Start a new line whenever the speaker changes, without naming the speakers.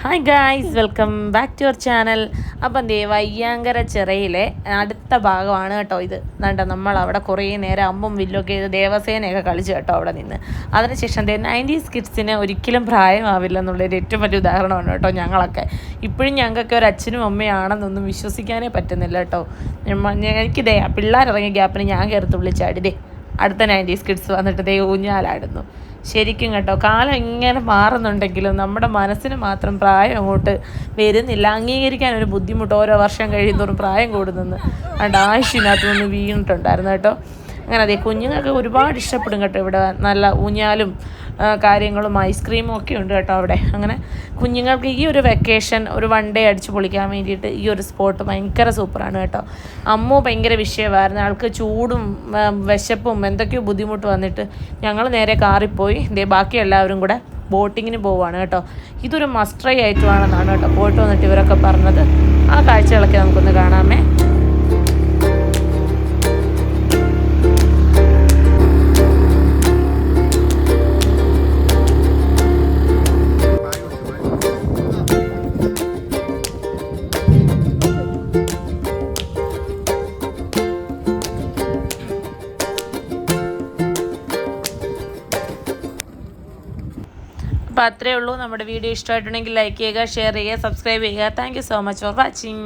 Hi guys, welcome back to your channel. അപ്പം വയ്യാങ്കര ചിറയിലെ അടുത്ത ഭാഗമാണ് കേട്ടോ ഇത്. കണ്ടോ, നമ്മൾ അവിടെ കുറേ നേരം അമ്പും വില്ലൊക്കെ ചെയ്ത് ദേവസേനയൊക്കെ കളിച്ചു കേട്ടോ അവിടെ നിന്ന്. അതിനുശേഷം 90s കിഡ്സിന് ഒരിക്കലും പ്രായമാവില്ല എന്നുള്ളൊരു ഏറ്റവും വലിയ ഉദാഹരണമാണ് കേട്ടോ ഞങ്ങളൊക്കെ. ഇപ്പോഴും ഞങ്ങൾക്കൊക്കെ ഒരു അച്ഛനും അമ്മയാണെന്നൊന്നും വിശ്വസിക്കാനേ പറ്റുന്നില്ല കേട്ടോ. എനിക്കിതേ പിള്ളേരിറങ്ങിയ ഗ്യാപ്പിന് ഞാൻ കയറി തുള്ളിച്ചാടി അടുത്ത 90s കിഡ്സ് വന്നിട്ട് ഊഞ്ഞാലാടുന്നു. ശരിക്കും കേട്ടോ, കാലം ഇങ്ങനെ മാറുന്നുണ്ടെങ്കിലും നമ്മുടെ മനസ്സിന് മാത്രം പ്രായം അങ്ങോട്ട് വരുന്നില്ല. അംഗീകരിക്കാൻ ഒരു ബുദ്ധിമുട്ട്. ഓരോ വർഷം കഴിയുന്നതോറും പ്രായം കൂടുന്നെന്ന് ആയുഷിനകത്ത് നിന്ന് വീണിട്ടുണ്ടായിരുന്നു കേട്ടോ. അങ്ങനെ കുഞ്ഞുങ്ങൾക്ക് ഒരുപാട് ഇഷ്ടപ്പെടും കേട്ടോ. ഇവിടെ നല്ല ഊഞ്ഞാലും കാര്യങ്ങളും ഐസ്ക്രീമും ഒക്കെ ഉണ്ട് കേട്ടോ അവിടെ. അങ്ങനെ കുഞ്ഞുങ്ങൾക്ക് ഈ ഒരു വെക്കേഷൻ ഒരു വൺ ഡേ അടിച്ച് പൊളിക്കാൻ വേണ്ടിയിട്ട് ഈ ഒരു സ്പോട്ട് ഭയങ്കര സൂപ്പറാണ് കേട്ടോ. അമ്മു ഭയങ്കര വിഷയമായിരുന്നു. ആൾക്ക് ചൂടും വിശപ്പും എന്തൊക്കെയോ ബുദ്ധിമുട്ട് വന്നിട്ട് ഞങ്ങൾ നേരെ കാറിൽ പോയി. ബാക്കി എല്ലാവരും കൂടെ ബോട്ടിങ്ങിന് പോവുകയാണ് കേട്ടോ. ഇതൊരു മസ്റ്റ് ട്രൈ ആയിട്ടുമാണെന്നാണ് കേട്ടോ പോയിട്ട് വന്നിട്ട് ഇവരൊക്കെ പറഞ്ഞത്. ആ കാഴ്ചകളൊക്കെ നമുക്കൊന്ന് കാണാമേ. അപ്പോൾ അത്രയേ ഉള്ളൂ. നമ്മുടെ വീഡിയോ ഇഷ്ടമായിട്ടുണ്ടെങ്കിൽ ലൈക്ക് ചെയ്യുക, ഷെയർ ചെയ്യുക, സബ്സ്ക്രൈബ് ചെയ്യുക. Thank you so much for watching.